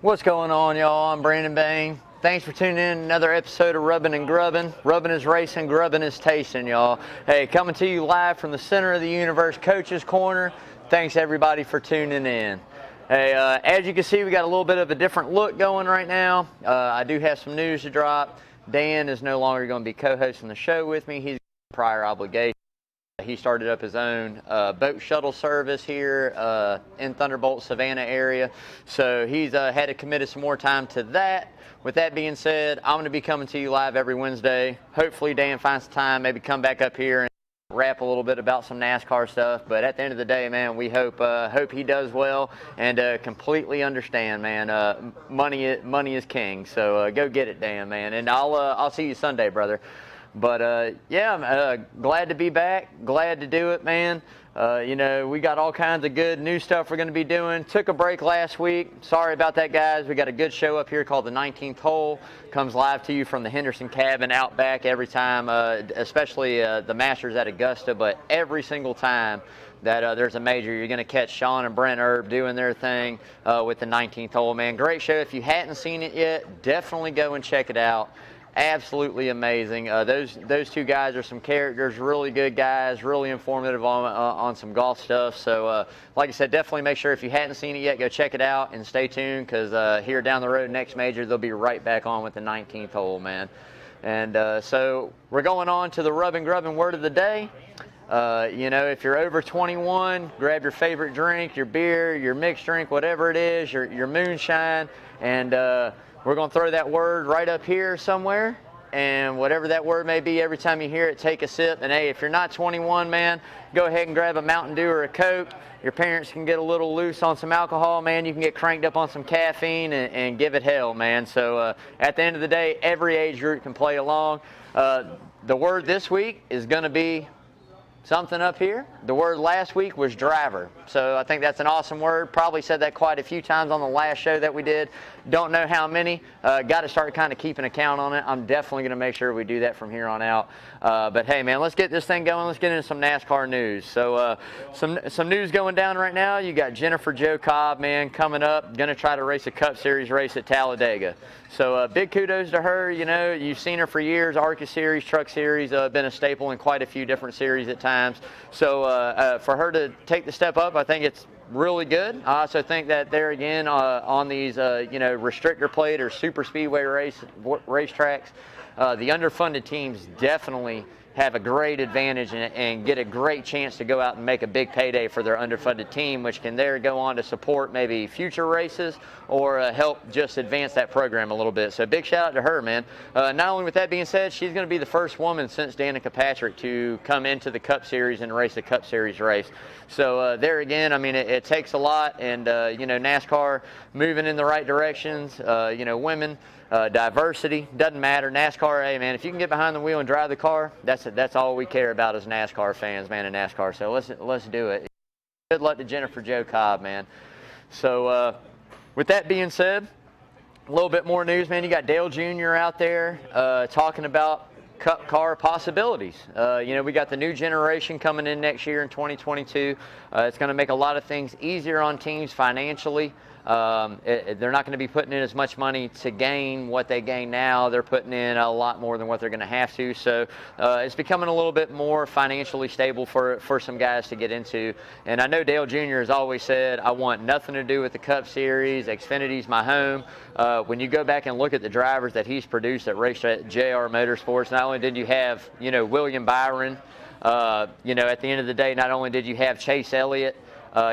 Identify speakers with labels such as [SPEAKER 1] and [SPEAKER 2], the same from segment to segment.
[SPEAKER 1] What's going on, y'all? I'm Brandon Bain. Thanks for tuning in to another episode of Rubbin' and Grubbin'. Rubbin' is racing, grubbin' is tasting, y'all. Hey, coming to you live from the center of the universe, Coach's Corner. Thanks, everybody, for tuning in. Hey, as you can see, we got a little bit of a different look going right now. I do have some news to drop. Dan is no longer going to be co-hosting the show with me. He's got prior obligation. He started up his own boat shuttle service here in Thunderbolt, Savannah area. So he's had to commit some more time to that. With that being said, I'm going to be coming to you live every Wednesday. Hopefully Dan finds some time, maybe come back up here and rap a little bit about some NASCAR stuff. But at the end of the day, man, we hope he does well and completely understand, man. Money is king. So go get it, Dan, man. And I'll see you Sunday, brother. But, yeah, I'm glad to be back. Glad to do it, man. You know, we got all kinds of good new stuff we're going to be doing. Took a break last week. Sorry about that, guys. We got a good show up here called the 19th Hole. Comes live to you from the Henderson Cabin out back every time, especially the Masters at Augusta. But every single time that there's a major, you're going to catch Sean and Brent Erb doing their thing with the 19th Hole, man. Great show. If you hadn't seen it yet, definitely go and check it out. Absolutely amazing. Those two guys are some characters, really good guys, really informative on some golf stuff. So, like I said, definitely make sure if you hadn't seen it yet, go check it out and stay tuned because here down the road next major, they'll be right back on with the 19th hole, man. And so we're going on to the Rubbin' Grubbin' word of the day. You know, if you're over 21, grab your favorite drink, your beer, your mixed drink, whatever it is, your moonshine, and we're going to throw that word right up here somewhere, and whatever that word may be, every time you hear it, take a sip. And, hey, if you're not 21, man, go ahead and grab a Mountain Dew or a Coke. Your parents can get a little loose on some alcohol, man. You can get cranked up on some caffeine and give it hell, man. So at the end of the day, every age group can play along. The word this week is going to be something up here. The word last week was driver. So I think that's an awesome word. Probably said that quite a few times on the last show that we did. Don't know how many. Got to start kind of keeping account on it. I'm definitely going to make sure we do that from here on out. But hey, man, let's get this thing going. Let's get into some NASCAR news. So some news going down right now. You got Jennifer Jo Cobb, man, coming up. Going to try to race a Cup Series race at Talladega. So big kudos to her. You know, you've seen her for years. ARCA Series, Truck Series, been a staple in quite a few different series at times. So for her to take the step up, I think it's really good. I also think that there again on these you know, restrictor plate or super speedway racetracks, the underfunded teams definitely have a great advantage and get a great chance to go out and make a big payday for their underfunded team, which can there go on to support maybe future races or help just advance that program a little bit. So big shout out to her, man. Not only with that being said, she's going to be the first woman since Danica Patrick to come into the Cup Series and race a Cup Series race. So there again, I mean, it takes a lot, and you know, NASCAR moving in the right directions. You know, women. Diversity, doesn't matter. NASCAR, hey, man, if you can get behind the wheel and drive the car, that's all we care about as NASCAR fans, man, in NASCAR. So let's do it. Good luck to Jennifer Jo Cobb, man. So with that being said, a little bit more news, man. You got Dale Jr. out there talking about Cup car possibilities. You know, we got the new generation coming in next year in 2022. It's going to make a lot of things easier on teams financially. They're not going to be putting in as much money to gain what they gain now. They're putting in a lot more than what they're going to have to. So it's becoming a little bit more financially stable for some guys to get into. And I know Dale Jr. has always said, I want nothing to do with the Cup Series. Xfinity's my home. When you go back and look at the drivers that he's produced that raced at JR Motorsports, not only did you have, you know, William Byron, you know, at the end of the day, not only did you have Chase Elliott,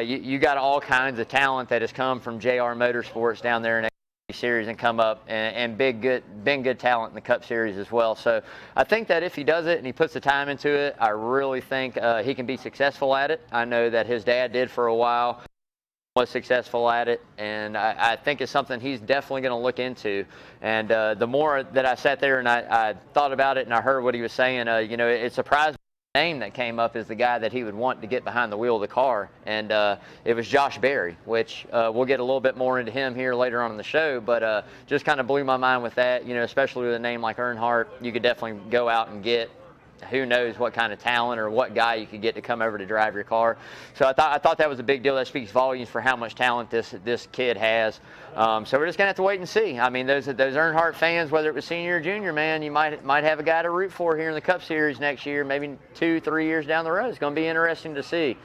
[SPEAKER 1] you got all kinds of talent that has come from JR Motorsports down there in the series and come up and been good talent in the Cup Series as well. So I think that if he does it and he puts the time into it, I really think he can be successful at it. I know that his dad did for a while, was successful at it, and I think it's something he's definitely going to look into. And the more that I sat there and I thought about it and I heard what he was saying, you know, it surprised me. Name that came up is the guy that he would want to get behind the wheel of the car, and it was Josh Berry, which we'll get a little bit more into him here later on in the show, but just kind of blew my mind with that. You know, especially with a name like Earnhardt, you could definitely go out and get who knows what kind of talent or what guy you could get to come over to drive your car. So I thought that was a big deal. That speaks volumes for how much talent this kid has. So we're just gonna have to wait and see. I mean, those Earnhardt fans, whether it was senior or junior, man, you might have a guy to root for here in the Cup Series next year, maybe 2-3 years down the road. It's gonna be interesting to see.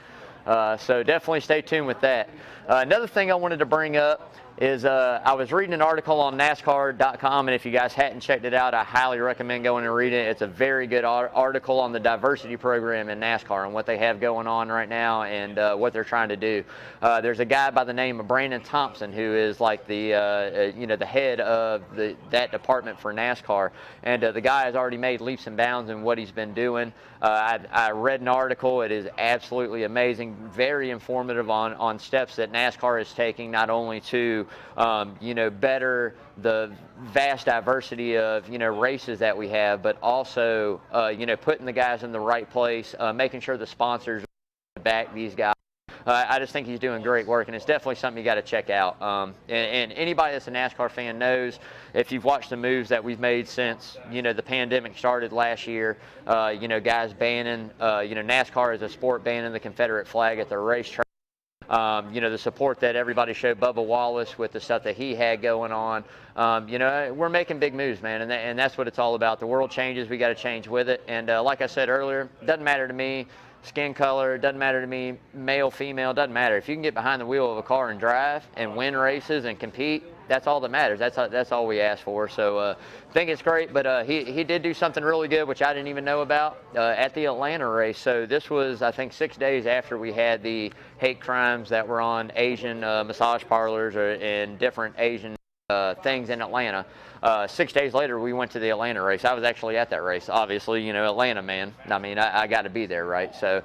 [SPEAKER 1] So definitely stay tuned with that. Another thing I wanted to bring up is I was reading an article on NASCAR.com, and if you guys hadn't checked it out, I highly recommend going and reading it. It's a very good article on the diversity program in NASCAR and what they have going on right now and what they're trying to do. There's a guy by the name of Brandon Thompson who is like the the head of that department for NASCAR, and the guy has already made leaps and bounds in what he's been doing. I read an article. It is absolutely amazing, very informative on steps that NASCAR is taking, not only to better the vast diversity of races that we have, but also putting the guys in the right place, making sure the sponsors back these guys. I just think he's doing great work, and it's definitely something you got to check out. And anybody that's a NASCAR fan knows, if you've watched the moves that we've made since the pandemic started last year, guys banning, NASCAR as a sport banning the Confederate flag at their racetrack. The support that everybody showed Bubba Wallace with the stuff that he had going on. We're making big moves, man, and that's what it's all about. The world changes, we got to change with it. And like I said earlier, it doesn't matter to me skin color, doesn't matter to me male, female, doesn't matter. If you can get behind the wheel of a car and drive and win races and compete, that's all that matters. That's all we ask for. So I think it's great, but he did do something really good, which I didn't even know about at the Atlanta race. So this was, I think, 6 days after we had the hate crimes that were on Asian massage parlors and different Asian things in Atlanta. 6 days later, we went to the Atlanta race. I was actually at that race, obviously, Atlanta, man. I mean, I got to be there, right? So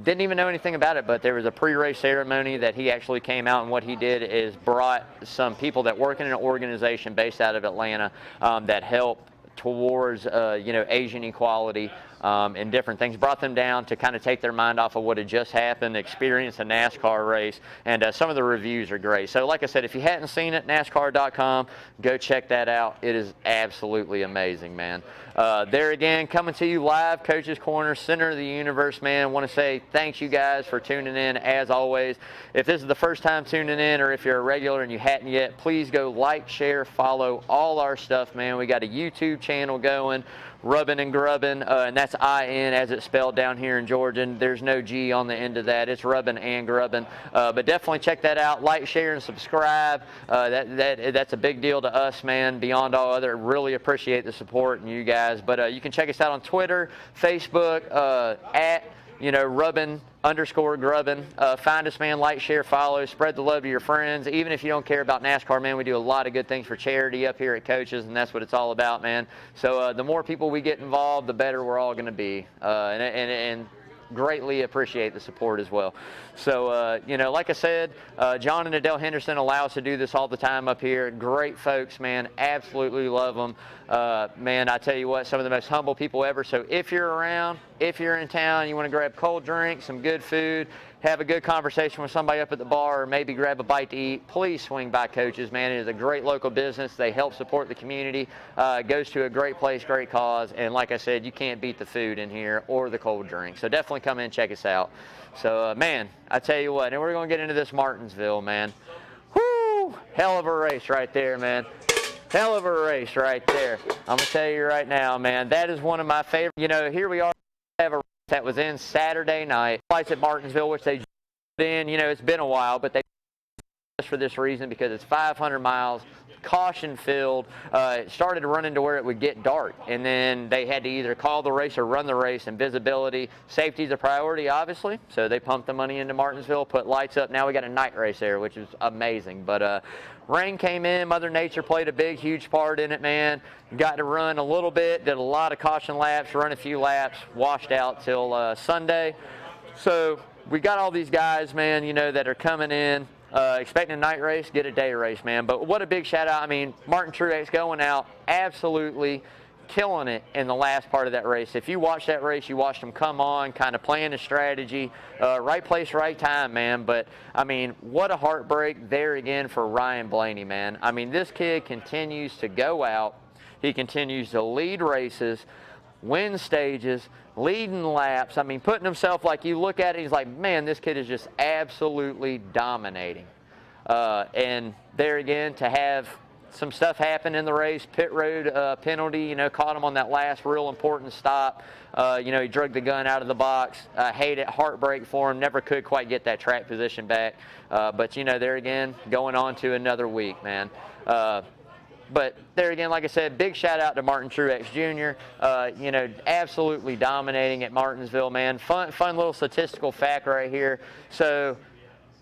[SPEAKER 1] didn't even know anything about it, but there was a pre-race ceremony that he actually came out, and what he did is brought some people that work in an organization based out of Atlanta that help towards Asian equality and different things, brought them down to kind of take their mind off of what had just happened, experience a NASCAR race, and some of the reviews are great. So like I said, if you hadn't seen it, NASCAR.com, go check that out. It is absolutely amazing, man. There again, coming to you live, Coach's Corner, center of the universe, man. I want to say thanks you guys for tuning in, as always. If this is the first time tuning in, or if you're a regular and you hadn't yet, please go like, share, follow all our stuff, man. We got a YouTube channel going, Rubbin' and Grubbin', and that's I-N as it's spelled down here in Georgia. There's no G on the end of that. It's Rubbin' and Grubbin'. But definitely check that out. Like, share, and subscribe. That's a big deal to us, man, beyond all other. Really appreciate the support and you guys. But you can check us out on Twitter, Facebook, at Rubbin_Grubbin. Find us, man. Like, share, follow, spread the love to your friends. Even if you don't care about NASCAR, man, we do a lot of good things for charity up here at Coaches, and that's what it's all about, man. So the more people we get involved, the better we're all going to be. And greatly appreciate the support as well. So, like I said, John and Adele Henderson allow us to do this all the time up here. Great folks, man. Absolutely love them. Man, I tell you what, some of the most humble people ever. So if you're around, if you're in town, you want to grab cold drinks, some good food, have a good conversation with somebody up at the bar, or maybe grab a bite to eat, please swing by Coaches, man. It is a great local business. They help support the community. It goes to a great place, great cause. And like I said, you can't beat the food in here or the cold drink. So definitely come in and check us out. So, man, I tell you what, and we're going to get into this Martinsville, man. Whoo! Hell of a race right there, man. Hell of a race right there. I'm going to tell you right now, man, that is one of my favorite. Here we are. Have a race that was in Saturday night. Lights at Martinsville, which they put in. It's been a while, but they just for this reason, because it's 500 miles, caution filled. It started running to where it would get dark, and then they had to either call the race or run the race, and visibility, safety is a priority, obviously, so they pumped the money into Martinsville, put lights up. Now we got a night race there, which is amazing. But rain came in. Mother Nature played a big, huge part in it, man. Got to run a little bit, did a lot of caution laps, run a few laps, washed out till Sunday. So we got all these guys, man, that are coming in. Expecting a night race, get a day race, man. But what a big shout out. I mean, Martin Truex going out, absolutely killing it in the last part of that race. If you watch that race, you watched him come on, kind of playing a strategy, right place, right time, man. But, I mean, what a heartbreak there again for Ryan Blaney, man. I mean, this kid continues to go out. He continues to lead races. win stages, leading laps. I mean, putting himself, like, you look at it, he's like, man, this kid is just absolutely dominating. And there again, to have some stuff happen in the race, pit road penalty, you know, caught him on that last real important stop. You know, he dragged the gun out of the box. Hate it, heartbreak for him, never could quite get that track position back. But, you know, there again, going on to another week, man. But there again, like I said, big shout out to Martin Truex Jr. You know, absolutely dominating at Martinsville, man. Fun little statistical fact right here. So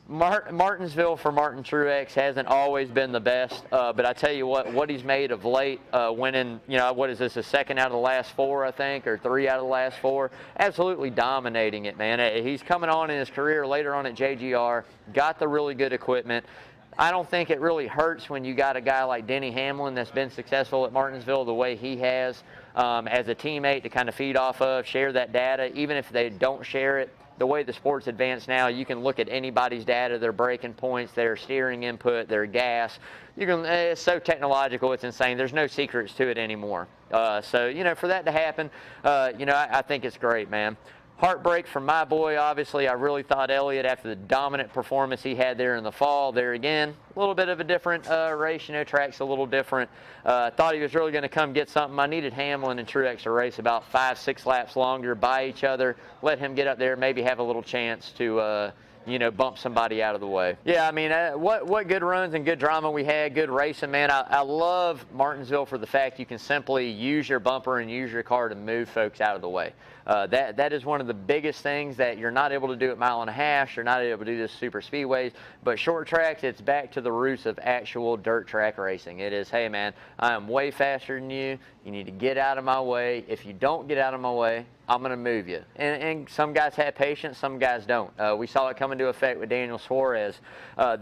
[SPEAKER 1] Martinsville for Martin Truex hasn't always been the best, but I tell you what he's made of late, winning, you know, what is this, a second out of the last 4, I think, or 3 out of the last 4, absolutely dominating it, man. He's coming on in his career later on at JGR, got the really good equipment. I don't think it really hurts when you got a guy like Denny Hamlin that's been successful at Martinsville the way he has, as a teammate to kind of feed off of, share that data, even if they don't share it. The way the sport's advanced now, you can look at anybody's data, their braking points, their steering input, their gas. You can, it's so technological, it's insane. There's no secrets to it anymore. So, you know, for that to happen, you know, I think it's great, man. Heartbreak from my boy, obviously. I really thought Elliott, after the dominant performance he had there in the fall, there again, a little bit of a different race. You know, track's a little different. Thought he was really going to come get something. I needed Hamlin and Truex to race about 5-6 laps longer by each other, let him get up there, maybe have a little chance to, you know, bump somebody out of the way. Yeah, I mean, what good runs and good drama we had, good racing, man. I love Martinsville for the fact you can simply use your bumper and use your car to move folks out of the way. That is one of the biggest things that you're not able to do at mile and a half. You're not able to do this super speedways, but short tracks, it's back to the roots of actual dirt track racing. It is, hey man, I am way faster than you. You need to get out of my way. If you don't get out of my way, I'm going to move you. And some guys have patience, some guys don't. We saw it come into effect with Daniel Suarez.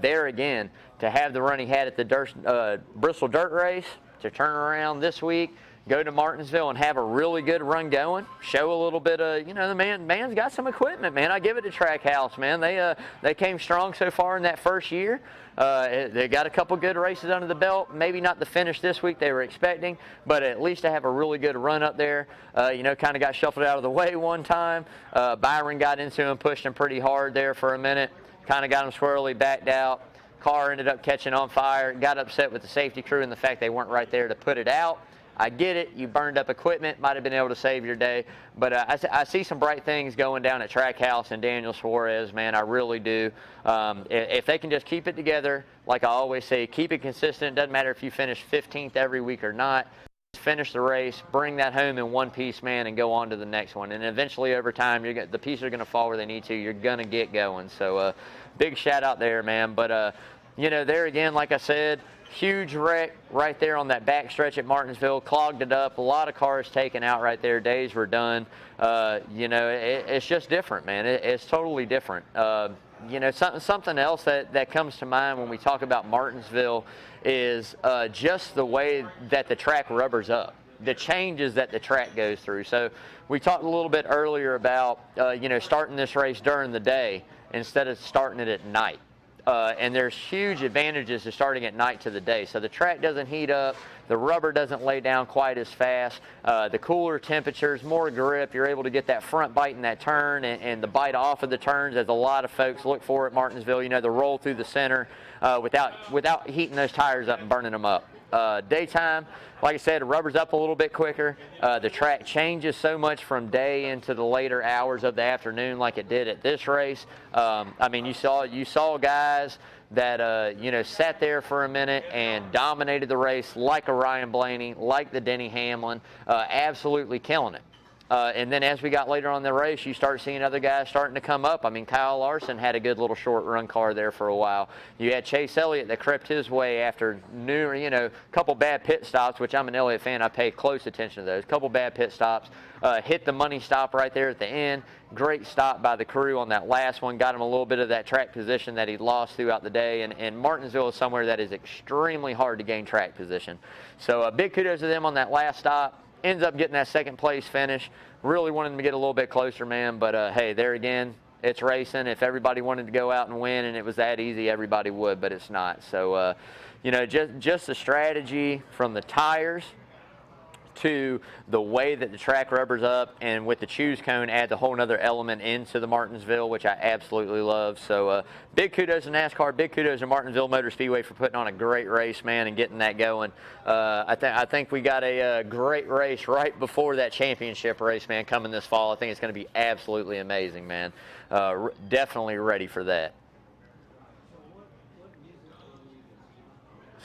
[SPEAKER 1] There again, to have the run he had at the Bristol Dirt Race, to turn around this week, go to Martinsville and have a really good run going, show a little bit of, you know, the man's got some equipment, man. I give it to Trackhouse, man. They came strong so far in that first year. They got a couple good races under the belt. Maybe not the finish this week they were expecting, but at least to have a really good run up there. You know, kind of got shuffled out of the way one time. Byron got into him, pushed him pretty hard there for a minute. Kind of got him squirrely, backed out. Car ended up catching on fire. Got upset with the safety crew and the fact they weren't right there to put it out. I get it. You burned up equipment. Might have been able to save your day. But I see some bright things going down at Trackhouse and Daniel Suarez, man. I really do. If they can just keep it together, like I always say, keep it consistent. Doesn't matter if you finish 15th every week or not. Just finish the race, bring that home in one piece, man, and go on to the next one. And eventually, over time, the pieces are going to fall where they need to. You're going to get going. So big shout out there, man. But, you know, there again, like I said, huge wreck right there on that back stretch at Martinsville, clogged it up, a lot of cars taken out right there, days were done. You know, it's just different, man. It's totally different. You know, something else that comes to mind when we talk about Martinsville is just the way that the track rubbers up, the changes that the track goes through. So we talked a little bit earlier about, you know, starting this race during the day instead of starting it at night. And there's huge advantages to starting at night to the day. So the track doesn't heat up, the rubber doesn't lay down quite as fast, the cooler temperatures, more grip, you're able to get that front bite in that turn and the bite off of the turns, as a lot of folks look for at Martinsville, you know, the roll through the center without heating those tires up and burning them up. Daytime, like I said, the rubber's up a little bit quicker. The track changes so much from day into the later hours of the afternoon like it did at this race. I mean, you saw guys that, you know, sat there for a minute and dominated the race like a Ryan Blaney, like the Denny Hamlin, absolutely killing it. And then as we got later on in the race, you start seeing other guys starting to come up. I mean, Kyle Larson had a good little short run car there for a while. You had Chase Elliott that crept his way after you know, a couple bad pit stops, which I'm an Elliott fan. I pay close attention to those. A couple bad pit stops. Hit the money stop right there at the end. Great stop by the crew on that last one. Got him a little bit of that track position that he'd lost throughout the day. And Martinsville is somewhere that is extremely hard to gain track position. So big kudos to them on that last stop. Ends up getting that second place finish. Really wanted them to get a little bit closer, man. But, hey, there again, it's racing. If everybody wanted to go out and win and it was that easy, everybody would, but it's not. So, you know, just the strategy from the tires to the way that the track rubber's up, and with the choose cone adds a whole nother element into the Martinsville, which I absolutely love. So big kudos to NASCAR, big kudos to Martinsville Motor Speedway for putting on a great race, man, and getting that going. I think we got a great race right before that championship race, man, coming this fall. I think it's going to be absolutely amazing, man. Definitely ready for that.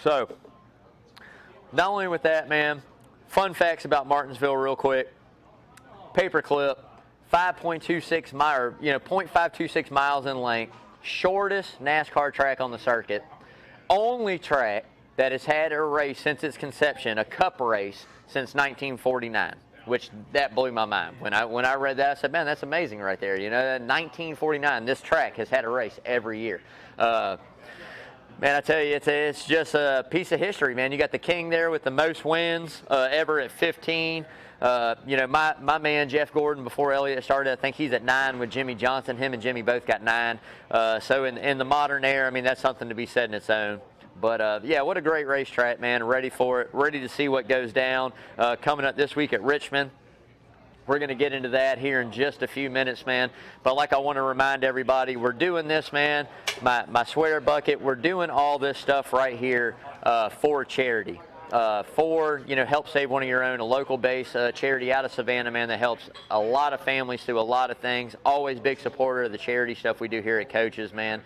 [SPEAKER 1] So, not only with that, man, fun facts about Martinsville real quick. Paperclip, 5.26 mile, 0.526 miles in length, shortest NASCAR track on the circuit, only track that has had a race since its conception, a cup race, since 1949. Which that blew my mind. When I read that, I said, man, that's amazing right there. 1949, this track has had a race every year. Man, I tell you, it's just a piece of history, man. You got the king there with the most wins ever at 15. My man Jeff Gordon, before Elliott started, I think he's at 9 with Jimmy Johnson. Him and Jimmy both got 9. So in the modern era, I mean, that's something to be said in its own. But, yeah, what a great racetrack, man. Ready for it. Ready to see what goes down. Coming up this week at Richmond. We're going to get into that here in just a few minutes, man. But like I want to remind everybody, we're doing this, man, my sweater bucket, we're doing all this stuff right here for charity. Help save one of your own, a local-based charity out of Savannah, man, that helps a lot of families through a lot of things. Always big supporter of the charity stuff we do here at Coaches, man.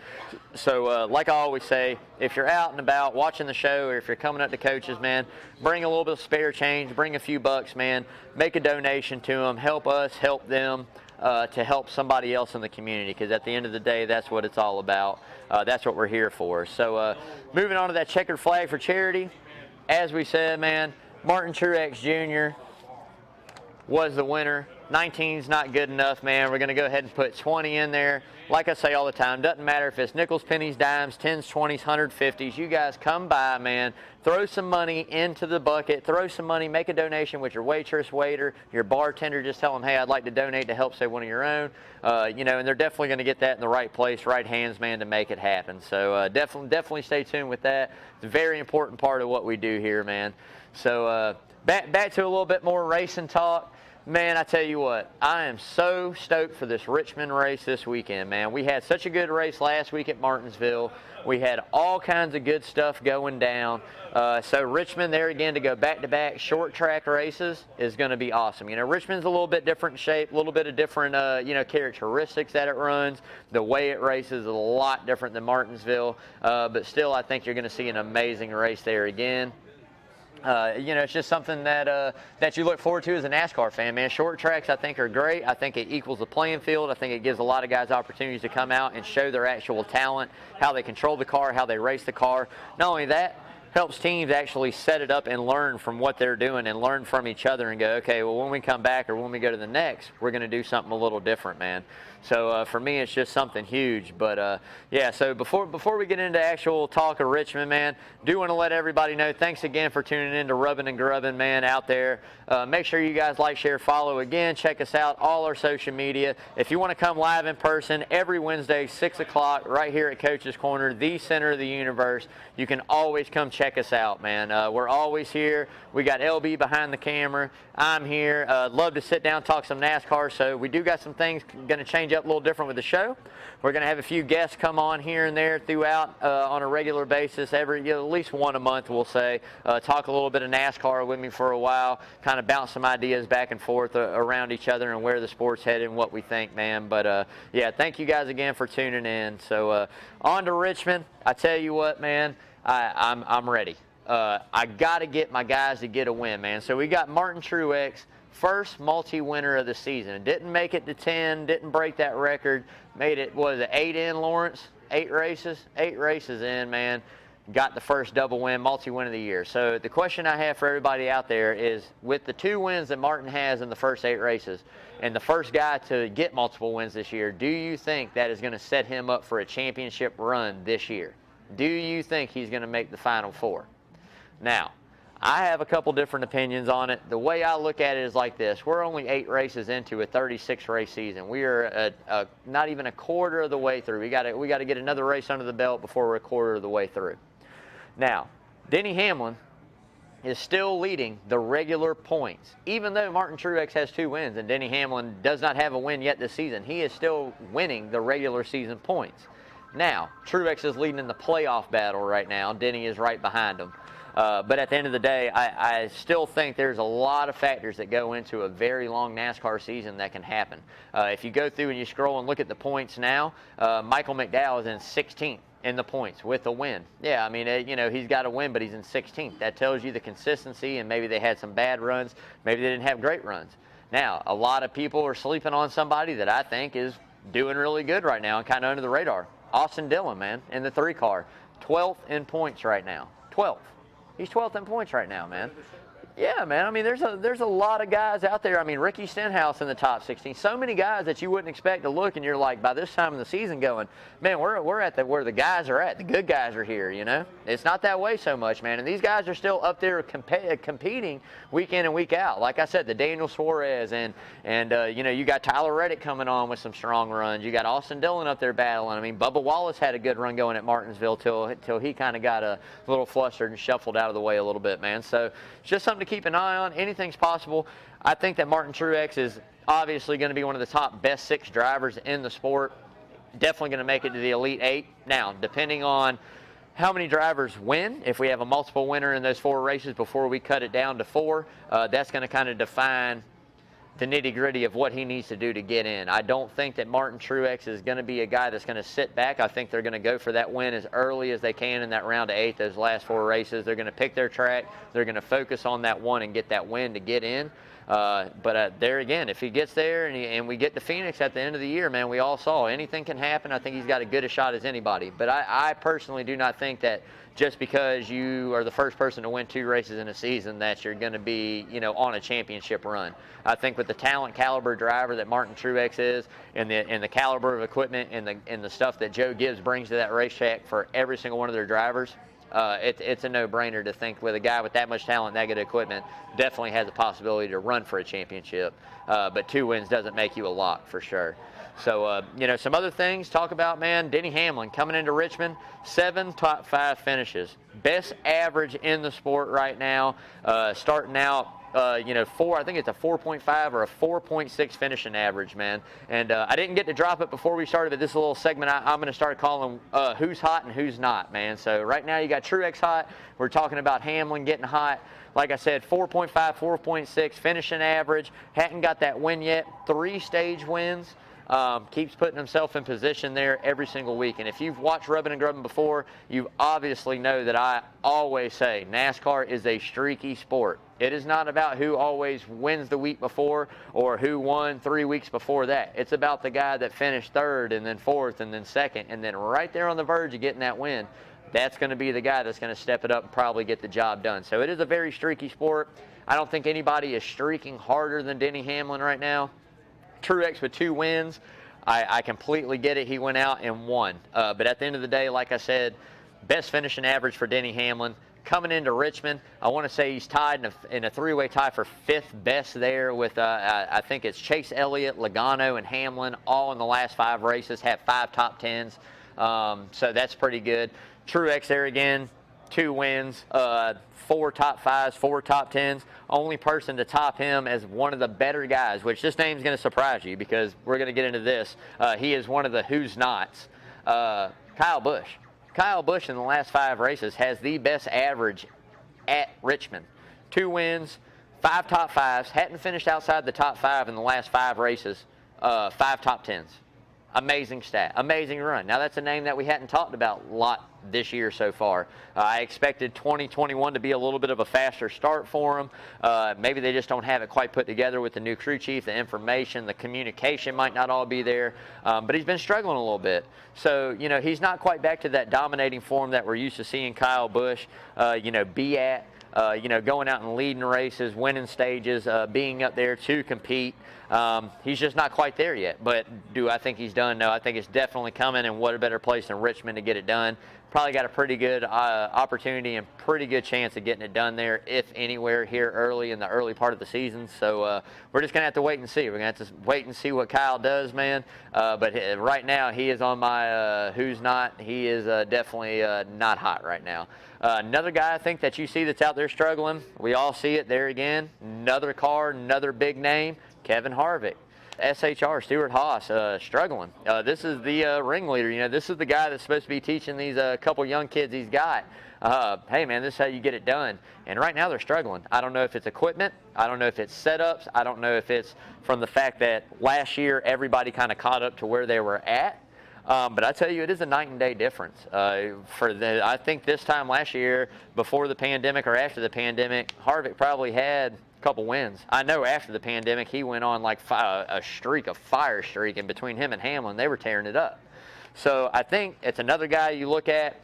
[SPEAKER 1] So like I always say, if you're out and about watching the show, or if you're coming up to Coaches, man, bring a little bit of spare change, bring a few bucks, man. Make a donation to them. Help us, help them. To help somebody else in the community, because at the end of the day, that's what it's all about. That's what we're here for. So moving on to that checkered flag for charity. As we said, man, Martin Truex Jr. was the winner. 19's not good enough, man. We're going to go ahead and put 20 in there. Like I say all the time, doesn't matter if it's nickels, pennies, dimes, 10s, 20s, 150s. You guys come by, man. Throw some money into the bucket. Throw some money. Make a donation with your waitress, waiter, your bartender. Just tell them, hey, I'd like to donate to help save one of your own. And they're definitely going to get that in the right place, right hands, man, to make it happen. So definitely stay tuned with that. It's a very important part of what we do here, man. So back to a little bit more racing talk. Man, I tell you what, I am so stoked for this Richmond race this weekend, man. We had such a good race last week at Martinsville. We had all kinds of good stuff going down. So Richmond there again to go back-to-back short track races is going to be awesome. Richmond's a little bit different shape, a little bit of different, characteristics that it runs. The way it races is a lot different than Martinsville. But still, I think you're going to see an amazing race there again. It's just something that you look forward to as a NASCAR fan, man. Short tracks, I think, are great. I think it equals the playing field. I think it gives a lot of guys opportunities to come out and show their actual talent, how they control the car, how they race the car. Not only that, helps teams actually set it up and learn from what they're doing and learn from each other and go, okay, well, when we come back or when we go to the next, we're going to do something a little different, man. So for me, it's just something huge. But yeah, so before we get into actual talk of Richmond, man, do want to let everybody know, thanks again for tuning in to Rubbin' and Grubbin', man, out there. Make sure you guys like, share, follow. Again, check us out, all our social media. If you want to come live in person, every Wednesday, 6 o'clock, right here at Coach's Corner, the center of the universe, you can always come check us out, man. We're always here. We got LB behind the camera. I'm here. Love to sit down, talk some NASCAR. So we do got some things going to change up a little different with the show. We're going to have a few guests come on here and there throughout on a regular basis, at least one a month, we'll say. Talk a little bit of NASCAR with me for a while, kind of bounce some ideas back and forth around each other and where the sport's headed and what we think, man. But yeah, thank you guys again for tuning in. So on to Richmond. I tell you what, man, I'm ready. I got to get my guys to get a win, man. So we got Martin Truex, first multi-winner of the season. Didn't make it to 10, didn't break that record. Made it, 8 in, Lawrence? 8 races? 8 races in, man. Got the first double win, multi-win of the year. So the question I have for everybody out there is, with the 2 wins that Martin has in the first 8 races, and the first guy to get multiple wins this year, do you think that is going to set him up for a championship run this year? Do you think he's going to make the Final Four? Now, I have a couple different opinions on it. The way I look at it is like this. We're only 8 races into a 36-race season. We are not even a quarter of the way through. We got to get another race under the belt before we're a quarter of the way through. Now, Denny Hamlin, is still leading the regular points. Even though Martin Truex has 2 wins and Denny Hamlin does not have a win yet this season, he is still winning the regular season points. Now, Truex is leading in the playoff battle right now. Denny is right behind him. But at the end of the day, I still think there's a lot of factors that go into a very long NASCAR season that can happen. If you go through and you scroll and look at the points now, Michael McDowell is in 16th in the points with a win. Yeah, I mean, he's got a win, but he's in 16th. That tells you the consistency, and maybe they had some bad runs. Maybe they didn't have great runs. Now, a lot of people are sleeping on somebody that I think is doing really good right now and kind of under the radar. Austin Dillon, man, in the 3 car. 12th in points right now. 12th. He's 12th in points right now, man. Yeah, man. I mean, there's a lot of guys out there. I mean, Ricky Stenhouse in the top 16. So many guys that you wouldn't expect to look, and you're like, by this time in the season, going, man, we're at where the guys are at. The good guys are here. You know, it's not that way so much, man. And these guys are still up there competing week in and week out. Like I said, the Daniel Suarez and you got Tyler Reddick coming on with some strong runs. You got Austin Dillon up there battling. I mean, Bubba Wallace had a good run going at Martinsville till he kind of got a little flustered and shuffled out of the way a little bit, man. So it's just something to keep an eye on. Anything's possible. I think that Martin Truex is obviously going to be one of the top best 6 drivers in the sport. Definitely going to make it to the Elite 8. Now, depending on how many drivers win, if we have a multiple winner in those 4 races before we cut it down to 4, that's going to kind of define the nitty-gritty of what he needs to do to get in. I don't think that Martin Truex is going to be a guy that's going to sit back. I think they're going to go for that win as early as they can in that round of 8, those last 4 races. They're going to pick their track. They're going to focus on that one and get that win to get in. But there again, if he gets there and we get to Phoenix at the end of the year, man, we all saw anything can happen. I think he's got as good a shot as anybody. But I personally do not think that just because you are the first person to win 2 races in a season that you're going to be, on a championship run. I think with the talent caliber driver that Martin Truex is, and the caliber of equipment and the stuff that Joe Gibbs brings to that racetrack for every single one of their drivers, it's a no-brainer to think with a guy with that much talent, that good equipment, definitely has a possibility to run for a championship. But 2 wins doesn't make you a lock for sure. So, some other things, talk about, man, Denny Hamlin coming into Richmond, 7 top 5 finishes. Best average in the sport right now, starting out, 4, I think it's a 4.5 or a 4.6 finishing average, man. And I didn't get to drop it before we started, but this little segment I'm going to start calling who's hot and who's not, man. So right now you got Truex hot. We're talking about Hamlin getting hot. Like I said, 4.5, 4.6 finishing average. Hadn't got that win yet. 3 stage wins. Keeps putting himself in position there every single week. And if you've watched Rubbin' and Grubbin' before, you obviously know that I always say NASCAR is a streaky sport. It is not about who always wins the week before or who won 3 weeks before that. It's about the guy that finished 3rd and then 4th and then 2nd and then right there on the verge of getting that win. That's going to be the guy that's going to step it up and probably get the job done. So it is a very streaky sport. I don't think anybody is streaking harder than Denny Hamlin right now. Truex with 2 wins. I completely get it. He went out and won. But at the end of the day, like I said, best finishing average for Denny Hamlin. Coming into Richmond, I want to say he's tied in a 3-way tie for 5th best there with, I think it's Chase Elliott, Logano, and Hamlin, all in the last 5 races, have 5 top 10s. So that's pretty good. Truex there again, 2 wins, 4 top 5s, 4 top 10s. Only person to top him as one of the better guys, which this name's going to surprise you because we're going to get into this. He is one of the who's nots. Kyle Busch. Kyle Busch in the last 5 races has the best average at Richmond. 2 wins, 5 top 5s, hadn't finished outside the top 5 in the last 5 races, 5 top 10s. Amazing stat, amazing run. Now that's a name that we hadn't talked about a lot this year so far. I expected 2021 to be a little bit of a faster start for him. Maybe they just don't have it quite put together with the new crew chief, the information, the communication might not all be there, but he's been struggling a little bit. So, he's not quite back to that dominating form that we're used to seeing Kyle Busch, be at. Going out and leading races, winning stages, being up there to compete. He's just not quite there yet. But do I think he's done? No, I think it's definitely coming, and what a better place than Richmond to get it done. probably got a pretty good opportunity and pretty good chance of getting it done there, if anywhere, here early in the early part of the season. So we're just going to have to wait and see. We're going to have to wait and see what Kyle does, man. But right now, he is on my who's not. He is definitely not hot right now. Another guy I think that you see that's out there struggling, we all see it there again. Another car, another big name, Kevin Harvick. SHR, Stuart Haas, struggling. This is the ringleader. You know, this is the guy that's supposed to be teaching these couple young kids he's got. Hey, man, this is how you get it done. And right now they're struggling. I don't know if it's equipment. I don't know if it's setups. I don't know if it's from the fact that last year everybody kind of caught up to where they were at. But I tell you, it is a night and day difference. I think this time last year, before the pandemic or after the pandemic, Harvick probably had a couple wins. I know after the pandemic, he went on like a fire streak, and between him and Hamlin, they were tearing it up. So I think it's another guy you look at,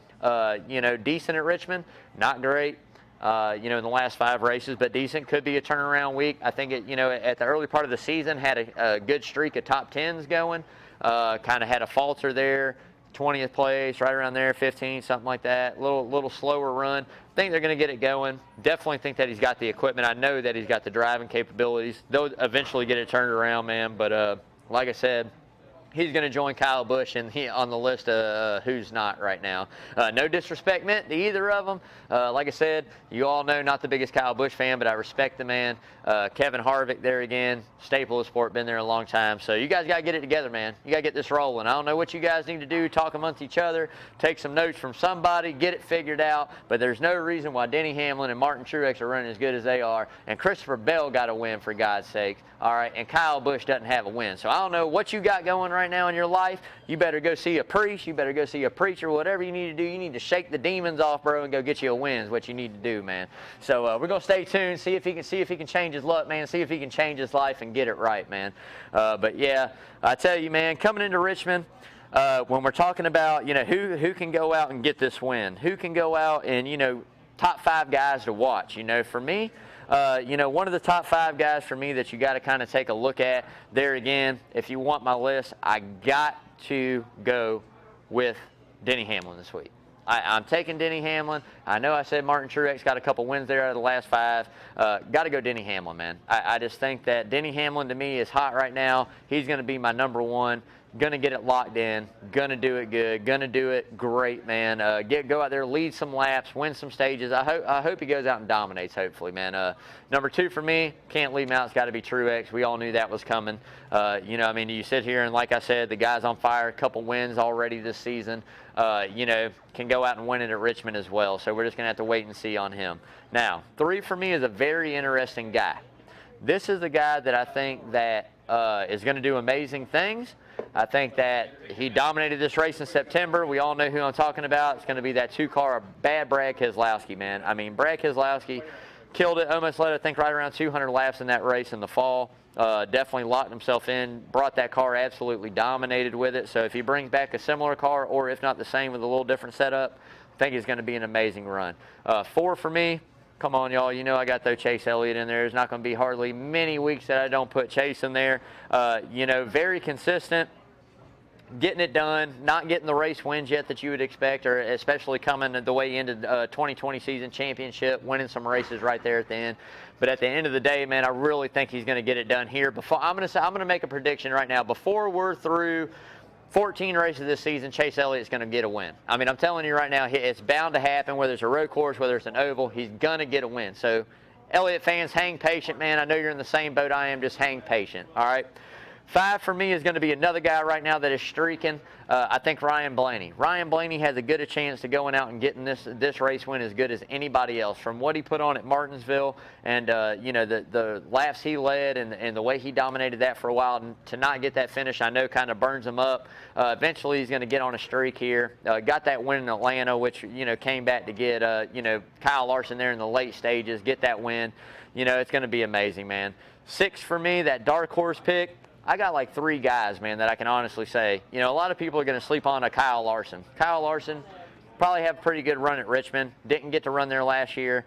[SPEAKER 1] decent at Richmond, not great. In the last 5 races, but decent. Could be a turnaround week. I think at the early part of the season had a good streak of top 10s going. Kind of had a falter there, 20th place, right around there, 15, something like that. Little slower run. Think they're going to get it going. Definitely think that he's got the equipment. I know that he's got the driving capabilities. They'll eventually get it turned around, man. But like I said, he's going to join Kyle Busch on the list of who's not right now. No disrespect meant to either of them. Like I said, you all know not the biggest Kyle Busch fan, but I respect the man. Kevin Harvick there again, staple of the sport, been there a long time. So you guys got to get it together, man. You got to get this rolling. I don't know what you guys need to do, talk amongst each other, take some notes from somebody, get it figured out. But there's no reason why Denny Hamlin and Martin Truex are running as good as they are. And Christopher Bell got a win, for God's sake. All right, and Kyle Busch doesn't have a win. So I don't know what you got going right now in your life. You better go see a priest. You better go see a preacher. Whatever you need to do, you need to shake the demons off, bro, and go get you a win is what you need to do, man. So we're going to stay tuned, see if he can change his luck, man, see if he can change his life and get it right, man. But, yeah, I tell you, man, coming into Richmond, when we're talking about, who can go out and get this win, who can go out and, top 5 guys to watch, for me, one of the top 5 guys for me that you got to kind of take a look at there again, if you want my list, I got to go with Denny Hamlin this week. I'm taking Denny Hamlin. I know I said Martin Truex got a couple wins there out of the last 5. Got to go Denny Hamlin, man. I just think that Denny Hamlin to me is hot right now. He's going to be my number 1. Going to get it locked in. Going to do it good. Going to do it great, man. Go out there, lead some laps, win some stages. I hope he goes out and dominates, hopefully, man. Number 2 for me, can't leave him out. It's got to be Truex. We all knew that was coming. You sit here and, like I said, the guy's on fire. A couple wins already this season. Can go out and win it at Richmond as well. So we're just going to have to wait and see on him. Now, 3 for me is a very interesting guy. This is the guy that I think that is going to do amazing things. I think that he dominated this race in September. We all know who I'm talking about. It's going to be that 2-car bad Brad Keselowski, man. I mean, Brad Keselowski killed it, almost led, I think, right around 200 laps in that race in the fall. Definitely locked himself in, brought that car, absolutely dominated with it. So if he brings back a similar car, or if not the same with a little different setup, I think it's going to be an amazing run. 4 for me. Come on, y'all. I got Chase Elliott in there. There's not going to be hardly many weeks that I don't put Chase in there. Very consistent, getting it done, not getting the race wins yet that you would expect, or especially coming the way into 2020 season championship, winning some races right there at the end. But at the end of the day, man, I really think he's going to get it done here. I'm going to make a prediction right now. Before we're through 14 races this season, Chase Elliott's going to get a win. I mean, I'm telling you right now, it's bound to happen, whether it's a road course, whether it's an oval, he's going to get a win. So, Elliott fans, hang patient, man. I know you're in the same boat I am, just hang patient, all right? 5 for me is going to be another guy right now that is streaking. I think Ryan Blaney. Ryan Blaney has a good chance to going out and getting this race win as good as anybody else. From what he put on at Martinsville and, the laps he led and the way he dominated that for a while, and to not get that finish, I know kind of burns him up. Eventually he's going to get on a streak here. Got that win in Atlanta, which, came back to get, Kyle Larson there in the late stages, get that win. It's going to be amazing, man. 6 for me, that dark horse pick. I got like 3 guys, man, that I can honestly say. A lot of people are going to sleep on a Kyle Larson. Kyle Larson probably have a pretty good run at Richmond. Didn't get to run there last year.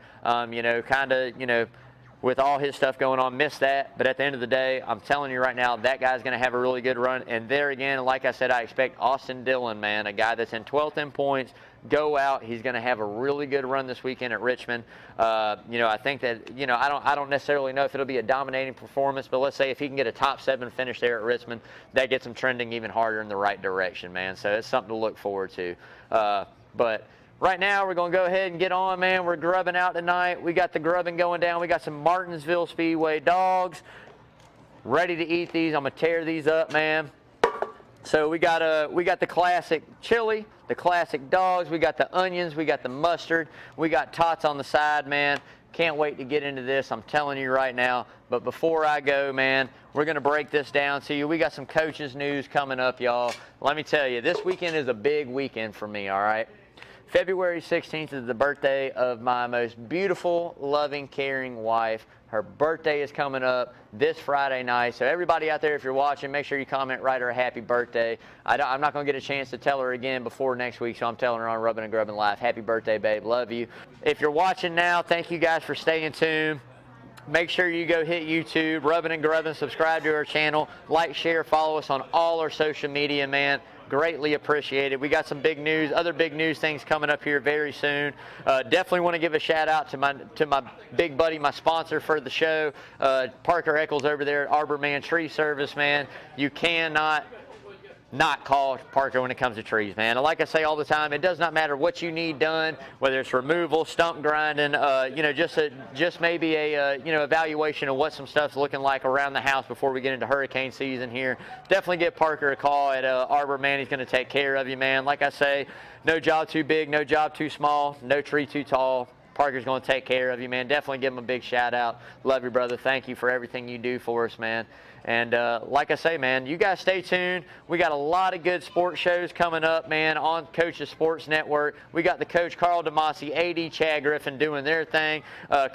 [SPEAKER 1] with all his stuff going on, missed that. But at the end of the day, I'm telling you right now, that guy's going to have a really good run. And there again, like I said, I expect Austin Dillon, man, a guy that's in 12th in points, go out. He's going to have a really good run this weekend at Richmond. I think that, I don't necessarily know if it'll be a dominating performance, but let's say if he can get a top 7 finish there at Richmond, that gets him trending even harder in the right direction, man. So it's something to look forward to. But right now, we're going to go ahead and get on, man. We're grubbing out tonight. We got the grubbing going down. We got some Martinsville Speedway dogs ready to eat these. I'm going to tear these up, man. So we got the classic chili, the classic dogs. We got the onions. We got the mustard. We got tots on the side, man. Can't wait to get into this. I'm telling you right now. But before I go, man, we're going to break this down to you. We got some coaches news coming up, y'all. Let me tell you, this weekend is a big weekend for me, all right? February 16th is the birthday of my most beautiful, loving, caring wife. Her birthday is coming up this Friday night. So everybody out there, if you're watching, make sure you comment, write her a happy birthday. I'm not going to get a chance to tell her again before next week, so I'm telling her on Rubbin' and Grubbin' Live. Happy birthday, babe. Love you. If you're watching now, thank you guys for staying tuned. Make sure you go hit YouTube, Rubbin' and Grubbin', subscribe to our channel, like, share, follow us on all our social media, man. Greatly appreciated. We got some big news, other big news things coming up here very soon. Definitely want to give a shout out to my big buddy, my sponsor for the show, Parker Eccles over there at Arbor Man Tree Service, man. You cannot not call Parker when it comes to trees, man. And like I say all the time, it does not matter what you need done, whether it's removal, stump grinding, just maybe a evaluation of what some stuff's looking like around the house before we get into hurricane season here. Definitely give Parker a call at Arbor Man. He's going to take care of you, man. Like I say, no job too big, no job too small, no tree too tall. Parker's going to take care of you, man. Definitely give him a big shout out. Love you, brother. Thank you for everything you do for us, man. And like I say, man, you guys stay tuned. We got a lot of good sports shows coming up, man, on Coach's Sports Network. We got the Coach Carl DeMasi, AD Chad Griffin doing their thing.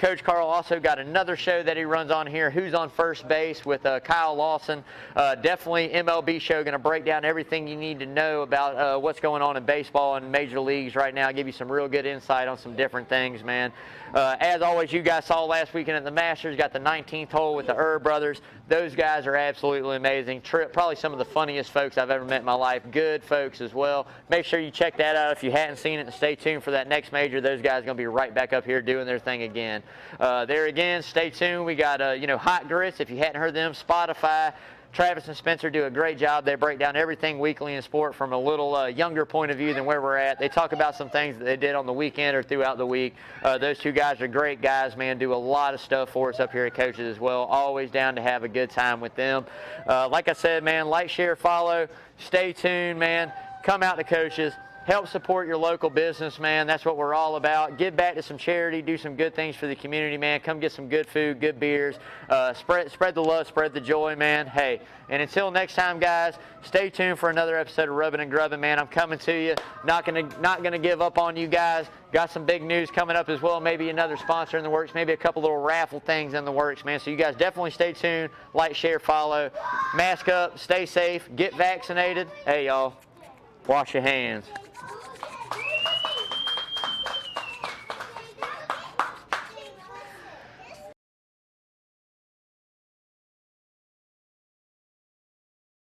[SPEAKER 1] Coach Carl also got another show that he runs on here, Who's on First Base, with Kyle Lawson. Definitely MLB show, going to break down everything you need to know about what's going on in baseball and major leagues right now. Give you some real good insight on some different things, man. As always, you guys saw last weekend at the Masters, got the 19th hole with the Erb brothers. Those guys are absolutely amazing. Probably some of the funniest folks I've ever met in my life. Good folks as well. Make sure you check that out if you hadn't seen it, and stay tuned for that next major. Those guys are going to be right back up here doing their thing again. There again, stay tuned. We got, Hot Grits. If you hadn't heard them, Spotify. Travis and Spencer do a great job. They break down everything weekly in sport from a little younger point of view than where we're at. They talk about some things that they did on the weekend or throughout the week. Those two guys are great guys, man. Do a lot of stuff for us up here at Coaches as well. Always down to have a good time with them. Like I said, man, like, share, follow. Stay tuned, man. Come out to Coaches. Help support your local business, man. That's what we're all about. Give back to some charity. Do some good things for the community, man. Come get some good food, good beers. Spread the love, spread the joy, man. Hey, and until next time, guys, stay tuned for another episode of Rubbin' and Grubbin', man. I'm coming to you. Not gonna give up on you guys. Got some big news coming up as well. Maybe another sponsor in the works. Maybe a couple little raffle things in the works, man. So you guys definitely stay tuned. Like, share, follow. Mask up. Stay safe. Get vaccinated. Hey, y'all. Wash your hands.